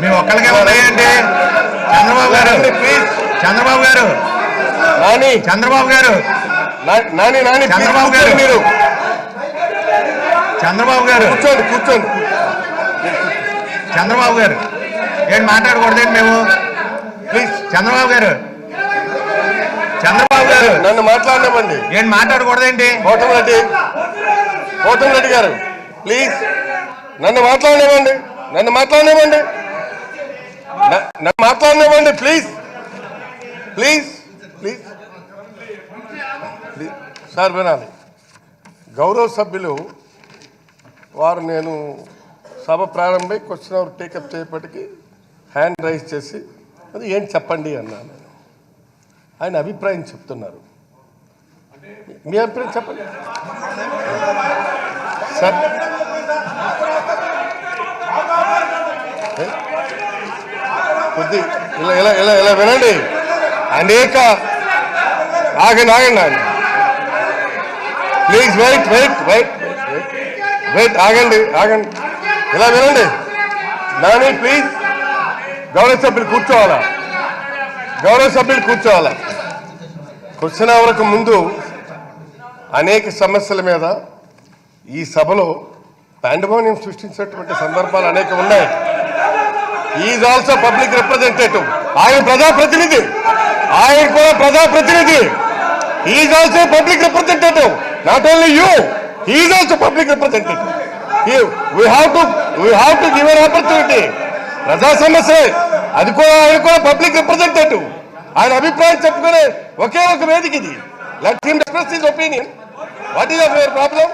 మీ ఒక్కరికే ఉన్నాయండి. చంద్రబాబు గారు, చంద్రబాబు గారు, చంద్రబాబు గారు, చంద్రబాబు గారు, మీరు చంద్రబాబు గారు కూర్చోండి. చంద్రబాబు గారు ఏంటి మాట్లాడకూడదండి మేము? ప్లీజ్ చంద్రబాబు గారు, చంద్రబాబు గారు నన్ను మాట్లాడనివ్వండి. ఏంటి మాట్లాడకూడదేంటి? కోటమిరెడ్డి గారు ప్లీజ్ నన్ను మాట్లాడనివ్వండి ప్లీజ్ ప్లీజ్ ప్లీజ్ సార్ వినాలి. గౌరవ సభ్యులు వారు నేను సభ ప్రారంభమై క్వశ్చన్ అవర్ టేకప్ చేయప్పటికీ హ్యాండ్ రైజ్ చేసి అది ఏం చెప్పండి అన్నాను. నేను ఆయన అభిప్రాయం చెప్తున్నారు. మీ అభిప్రాయం చెప్పండి సార్. కొద్ది ఇలా వినండి. అనేక ఆగండి ప్లీజ్ వెయిట్ ఆగండి ఇలా వినండి. నాని ప్లీజ్ గౌరవ సభ్యులు కూర్చోవాలా. క్వశ్చన్ అవర్కు ముందు అనేక సమస్యల మీద ఈ సభలో పాండమోనియం సృష్టించినటువంటి సందర్భాలు అనేక ఉన్నాయి. Is also public representative. ఆయన కూడా ప్రజాప్రతినిధి. Is also public representative. Not only you, is also public representative. We have to give an opportunity. ప్రజా సమస్య అది కూడా ఆయన కూడా పబ్లిక్ రిప్రజెంటేటివ్. ఆయన అభిప్రాయం చెప్పుకునే ఒకే ఒక వేదిక ఇది. Let him express his opinion. What is your problem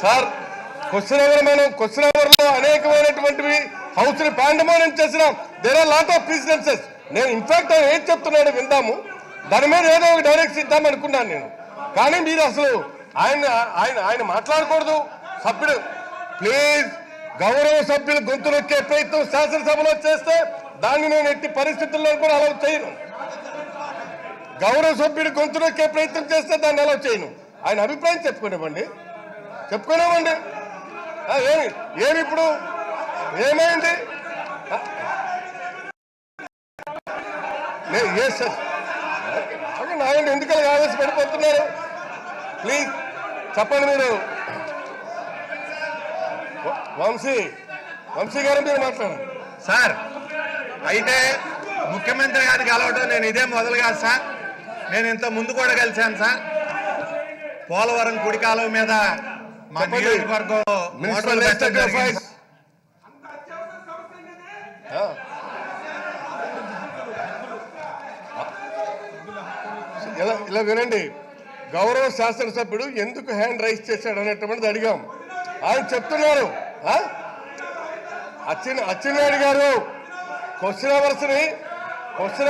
sir? Question hour లో అనేకమైనటువంటివి హౌస్ ని పాండమోనియం చేసినాం. There are lot of precedences. నేను ఇన్ఫాక్ట్ ఆయన ఏం చెప్తున్నాడు విందాము, దాని మీద ఏదో ఒక డైరెక్షన్ ఇద్దాం అనుకున్నాను నేను. కానీ మీరు అసలు ఆయన మాట్లాడకూడదు. సభ్యుడు ప్లీజ్, గౌరవ సభ్యులు గొంతు నొక్కే ప్రయత్నం శాసనసభలో చేస్తే దాన్ని నేను ఎట్టి పరిస్థితుల్లో కూడా అలౌ చేయను. గౌరవ సభ్యుడు గొంతు నొక్కే ప్రయత్నం చేస్తే దాన్ని అలౌ చేయను. ఆయన అభిప్రాయం చెప్పుకునేవ్వండి. ఏమి ఇప్పుడు ఏమైంది? ఆయన ఎందుకలా ఆవేశపడిపోతున్నారు? ప్లీజ్ చెప్పండి. మీరు వంశీ గారు మీరు మాట్లాడండి సార్. అయితే ముఖ్యమంత్రి గారికి కలవడం నేను ఇదే మొదలు కాదు సార్. నేను ఇంత ముందు కూడా కలిశాను సార్. పోలవరం కుడి కాలువ మీద మా నియోజకవర్గం ఇలా వినండి. గౌరవ శాసనసభ్యుడు ఎందుకు హ్యాండ్ రైజ్ చేశాడు అనేటువంటిది అడిగాం. ఆయన చెప్తున్నారు. అచ్చెన్నాయుడు గారు క్వశ్చన్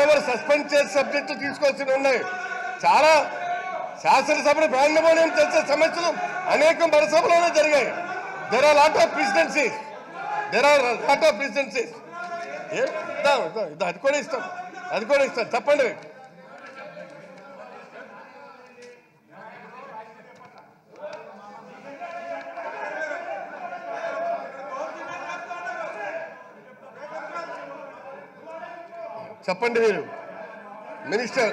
అవర్ సస్పెండ్ చేసే సబ్జెక్టులు తీసుకోవాల్సి ఉన్నాయి. చాలా శాసనసభను పాండమోనియం చేసే సమస్యలు అనేకం మన సభలోనే జరిగాయి. There are lot of precedences. అది కూడా ఇస్తాం. చెప్పండి. చెప్పండి మీరు. Minister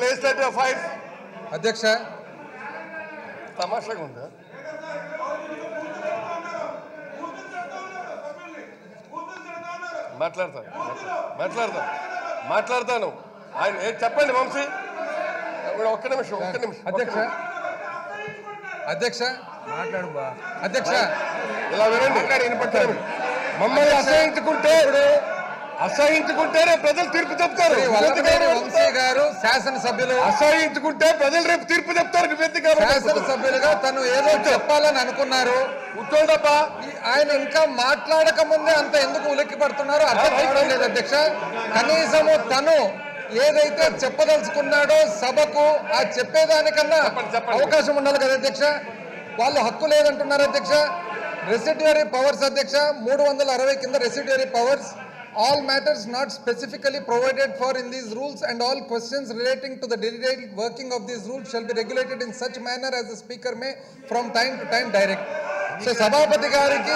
legislative affairs. అధ్యక్ష, తమాషాగా ఉందా? మాట్లాడతాను. ఆయన చెప్పండి వంశీ. ఒక్క నిమిషం. అధ్యక్ష మాట్లాడు. అధ్యక్ష ఇలా వినండి. మమ్మల్ని అసహించుకుంటేనే ప్రజలు తీర్పు చెప్తారు. వంశీ గారు శాసనసభ్యులు అసహించుకుంటే ప్రజలు రేపు తీర్పు చెప్తారు. శాసనసభ్యులుగా తను ఏదో చెప్పాలని అనుకున్నారు. కూర్చోండప్పా. ఆయన ఇంకా మాట్లాడక ముందే అంత ఎందుకు ఉలిక్కి పడుతున్నారో అర్థం కావడం లేదు అధ్యక్ష. కనీసము తను ఏదైతే చెప్పదలుచుకున్నాడో సభకు ఆ చెప్పేదానికన్నా అవకాశం ఉండాలి కదా అధ్యక్ష. వాళ్ళు హక్కు లేదంటున్నారు అధ్యక్ష. రెసిడ్యూరీ పవర్స్ అధ్యక్ష 360 కింద residuary powers. All matters not specifically provided for in these rules and all questions relating to the detailed working of these rules shall be regulated in such manner as the speaker may from time to time direct. So, Sabhapati gariki